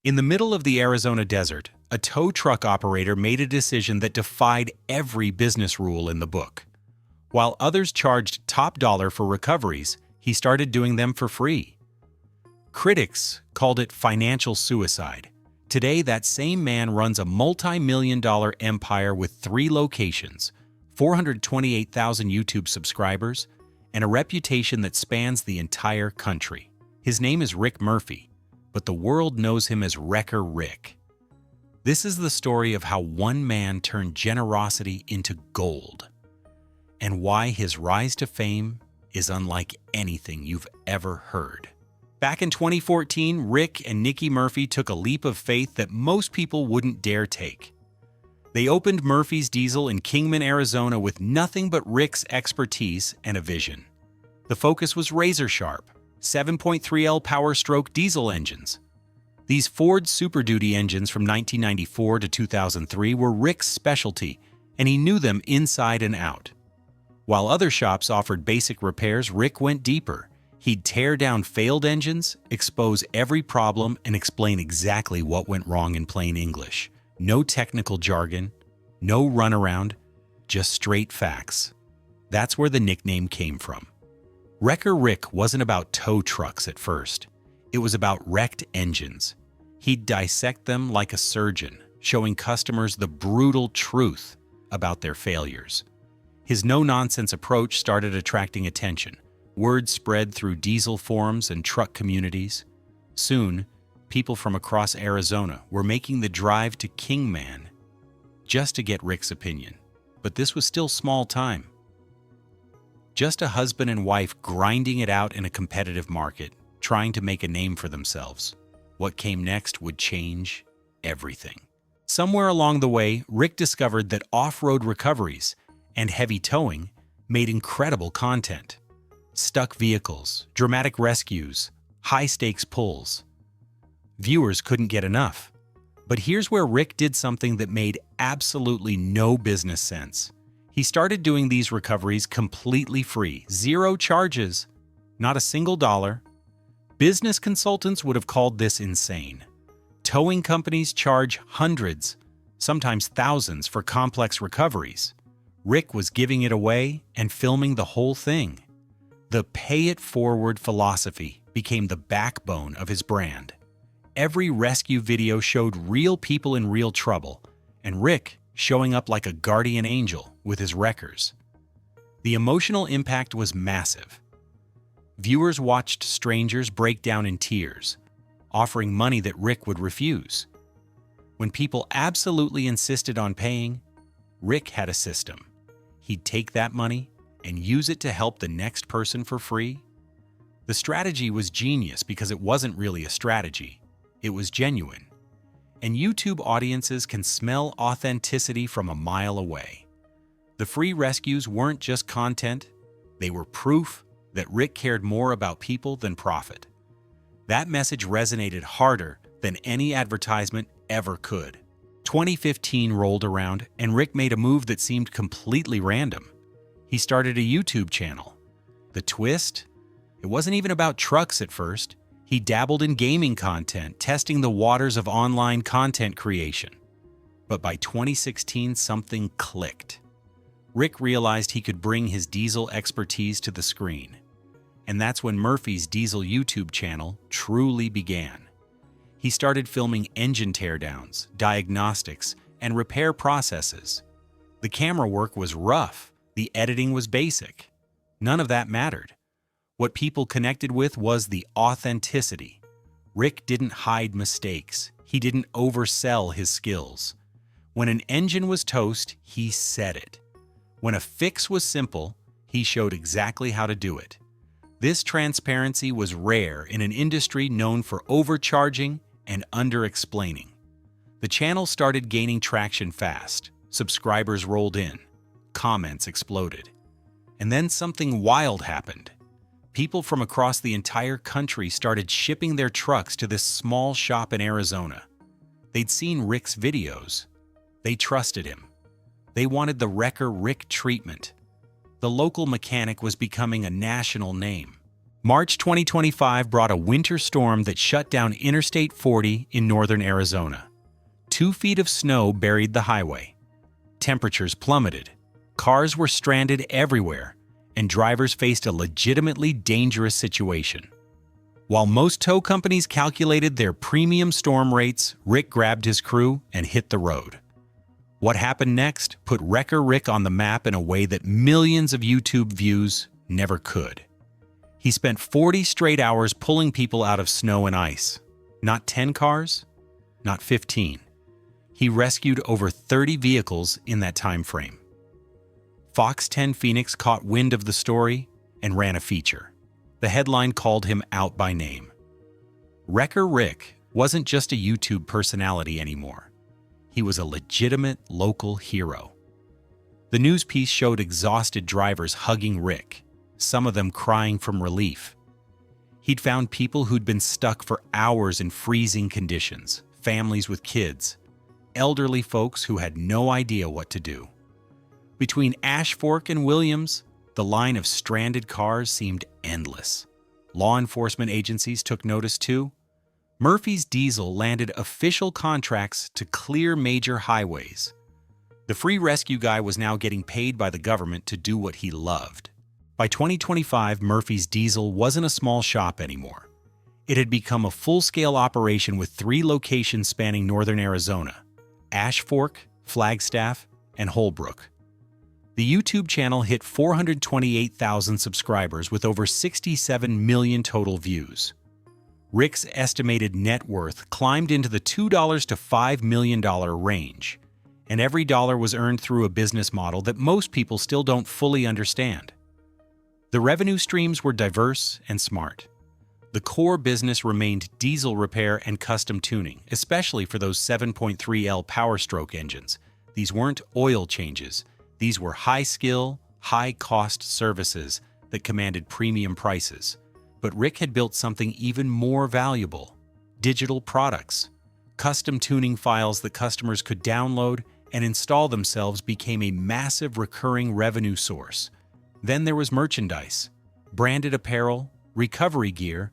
In the middle of the Arizona desert, a tow truck operator made a decision that defied every business rule in the book. While others charged top dollar for recoveries, he started doing them for free. Critics called it financial suicide. Today, that same man runs a multi-million-dollar empire with 3 locations, 428,000 YouTube subscribers, and a reputation that spans the entire country. His name is Rick Murphy, but the world knows him as Wrecker Rick. This is the story of how one man turned generosity into gold, and why his rise to fame is unlike anything you've ever heard. Back in 2014, Rick and Nikki Murphy took a leap of faith that most people wouldn't dare take. They opened Murphy's Diesel in Kingman, Arizona with nothing but Rick's expertise and a vision. The focus was razor-sharp, 7.3L Power Stroke diesel engines. These Ford Super Duty engines from 1994 to 2003 were Rick's specialty, and he knew them inside and out. While other shops offered basic repairs, Rick went deeper. He'd tear down failed engines, expose every problem, and explain exactly what went wrong in plain English. No technical jargon, no runaround, just straight facts. That's where the nickname came from. Wrecker Rick wasn't about tow trucks at first. It was about wrecked engines. He'd dissect them like a surgeon, showing customers the brutal truth about their failures. His no-nonsense approach started attracting attention. Word spread through diesel forums and truck communities. Soon, people from across Arizona were making the drive to Kingman just to get Rick's opinion. But this was still small time. Just a husband and wife grinding it out in a competitive market, trying to make a name for themselves. What came next would change everything. Somewhere along the way, Rick discovered that off-road recoveries and heavy towing made incredible content. Stuck vehicles, dramatic rescues, high-stakes pulls. Viewers couldn't get enough. But here's where Rick did something that made absolutely no business sense. He started doing these recoveries completely free, 0 charges, not a single dollar. Business consultants would have called this insane. Towing companies charge hundreds, sometimes thousands for complex recoveries. Rick was giving it away and filming the whole thing. The pay-it-forward philosophy became the backbone of his brand. Every rescue video showed real people in real trouble, and Rick showing up like a guardian angel with his wreckers. The emotional impact was massive. Viewers watched strangers break down in tears, offering money that Rick would refuse. When people absolutely insisted on paying, Rick had a system. He'd take that money and use it to help the next person for free. The strategy was genius because it wasn't really a strategy. It was genuine. And YouTube audiences can smell authenticity from a mile away. The free rescues weren't just content, they were proof that Rick cared more about people than profit. That message resonated harder than any advertisement ever could. 2015 rolled around, and Rick made a move that seemed completely random. He started a YouTube channel. The twist? It wasn't even about trucks at first. He dabbled in gaming content, testing the waters of online content creation. But by 2016, something clicked. Rick realized he could bring his diesel expertise to the screen. And that's when Murphy's Diesel YouTube channel truly began. He started filming engine teardowns, diagnostics, and repair processes. The camera work was rough. The editing was basic. None of that mattered. What people connected with was the authenticity. Rick didn't hide mistakes. He didn't oversell his skills. When an engine was toast, he said it. When a fix was simple, he showed exactly how to do it. This transparency was rare in an industry known for overcharging and under-explaining. The channel started gaining traction fast. Subscribers rolled in. Comments exploded. And then something wild happened. People from across the entire country started shipping their trucks to this small shop in Arizona. They'd seen Rick's videos. They trusted him. They wanted the Wrecker Rick treatment. The local mechanic was becoming a national name. March 2025 brought a winter storm that shut down Interstate 40 in northern Arizona. 2 feet of snow buried the highway. Temperatures plummeted. Cars were stranded everywhere, and drivers faced a legitimately dangerous situation. While most tow companies calculated their premium storm rates, Rick grabbed his crew and hit the road. What happened next put Wrecker Rick on the map in a way that millions of YouTube views never could. He spent 40 straight hours pulling people out of snow and ice. Not 10 cars, not 15. He rescued over 30 vehicles in that time frame. Fox 10 Phoenix caught wind of the story and ran a feature. The headline called him out by name. Wrecker Rick wasn't just a YouTube personality anymore. He was a legitimate local hero. The news piece showed exhausted drivers hugging Rick, some of them crying from relief. He'd found people who'd been stuck for hours in freezing conditions, families with kids, elderly folks who had no idea what to do. Between Ash Fork and Williams, the line of stranded cars seemed endless. Law enforcement agencies took notice too. Murphy's Diesel landed official contracts to clear major highways. The free rescue guy was now getting paid by the government to do what he loved. By 2025, Murphy's Diesel wasn't a small shop anymore. It had become a full-scale operation with 3 locations spanning northern Arizona: Ash Fork, Flagstaff, and Holbrook. The YouTube channel hit 428,000 subscribers with over 67 million total views. Rick's estimated net worth climbed into the $2 to $5 million range, and every dollar was earned through a business model that most people still don't fully understand. The revenue streams were diverse and smart. The core business remained diesel repair and custom tuning, especially for those 7.3L Power Stroke engines. These weren't oil changes. These were high-skill, high-cost services that commanded premium prices. But Rick had built something even more valuable: digital products. Custom tuning files that customers could download and install themselves became a massive recurring revenue source. Then there was merchandise, branded apparel, recovery gear,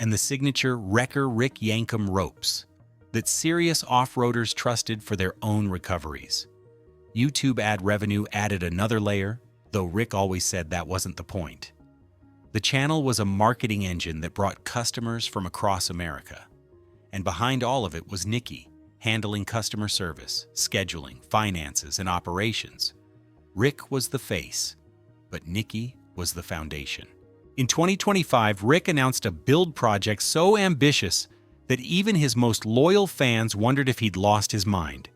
and the signature Wrecker Rick Yankum ropes that serious off-roaders trusted for their own recoveries. YouTube ad revenue added another layer, though Rick always said that wasn't the point. The channel was a marketing engine that brought customers from across America. And behind all of it was Nikki, handling customer service, scheduling, finances, and operations. Rick was the face, but Nikki was the foundation. In 2025, Rick announced a build project so ambitious that even his most loyal fans wondered if he'd lost his mind.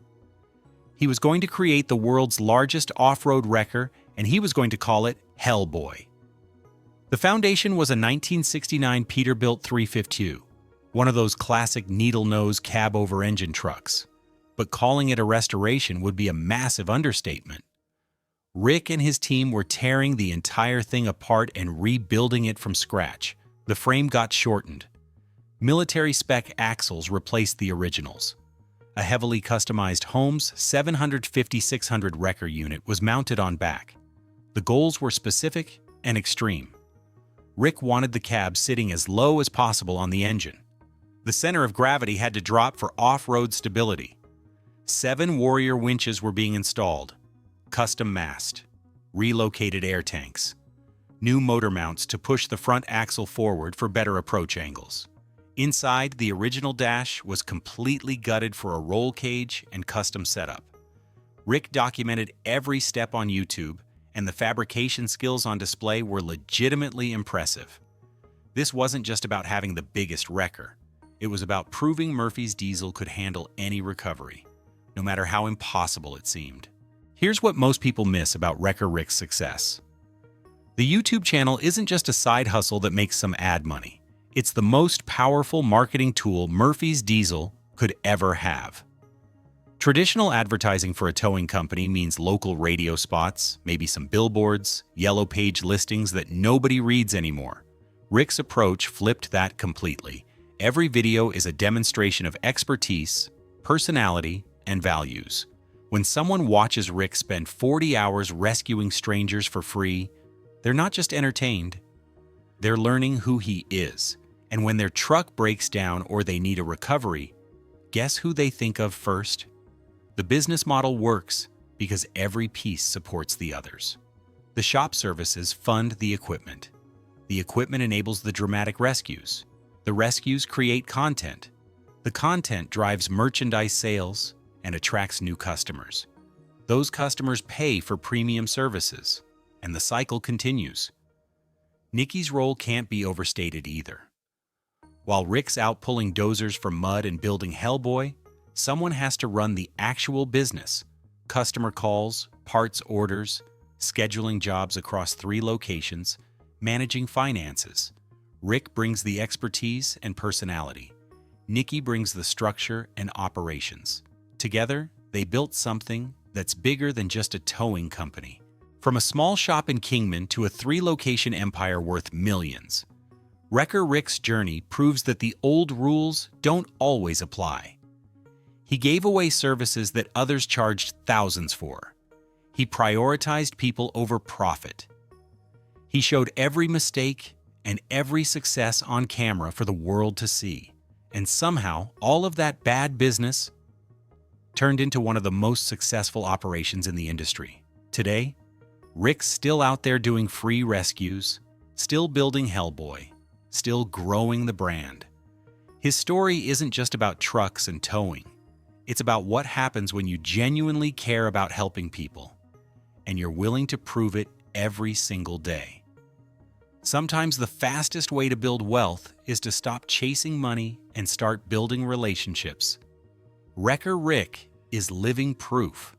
He was going to create the world's largest off-road wrecker, and he was going to call it Hellboy. The foundation was a 1969 Peterbilt 352, one of those classic needle-nose cab-over-engine trucks. But calling it a restoration would be a massive understatement. Rick and his team were tearing the entire thing apart and rebuilding it from scratch. The frame got shortened. Military-spec axles replaced the originals. A heavily customized Holmes 750-600 wrecker unit was mounted on back. The goals were specific and extreme. Rick wanted the cab sitting as low as possible on the engine. The center of gravity had to drop for off-road stability. 7 Warrior winches were being installed. Custom mast, relocated air tanks, new motor mounts to push the front axle forward for better approach angles. Inside, the original dash was completely gutted for a roll cage and custom setup. Rick documented every step on YouTube, and the fabrication skills on display were legitimately impressive. This wasn't just about having the biggest wrecker. It was about proving Murphy's Diesel could handle any recovery, no matter how impossible it seemed. Here's what most people miss about Wrecker Rick's success. The YouTube channel isn't just a side hustle that makes some ad money. It's the most powerful marketing tool Murphy's Diesel could ever have. Traditional advertising for a towing company means local radio spots, maybe some billboards, yellow page listings that nobody reads anymore. Rick's approach flipped that completely. Every video is a demonstration of expertise, personality, and values. When someone watches Rick spend 40 hours rescuing strangers for free, they're not just entertained, They're learning who he is, and when their truck breaks down or they need a recovery, guess who they think of first? The business model works because every piece supports the others. The shop services fund the equipment. The equipment enables the dramatic rescues. The rescues create content. The content drives merchandise sales and attracts new customers. Those customers pay for premium services, and the cycle continues. Nicky's role can't be overstated either. While Rick's out pulling dozers from mud and building Hellboy, someone has to run the actual business: customer calls, parts orders, scheduling jobs across 3 locations, managing finances. Rick brings the expertise and personality. Nicky brings the structure and operations. Together, they built something that's bigger than just a towing company. From a small shop in Kingman to a 3-location empire worth millions. Wrecker Rick's journey proves that the old rules don't always apply. He gave away services that others charged thousands for. He prioritized people over profit. He showed every mistake and every success on camera for the world to see. And somehow, all of that bad business turned into one of the most successful operations in the industry. Today, Rick's still out there doing free rescues, still building Hellboy, still growing the brand. His story isn't just about trucks and towing. It's about what happens when you genuinely care about helping people, and you're willing to prove it every single day. Sometimes the fastest way to build wealth is to stop chasing money and start building relationships. Wrecker Rick is living proof.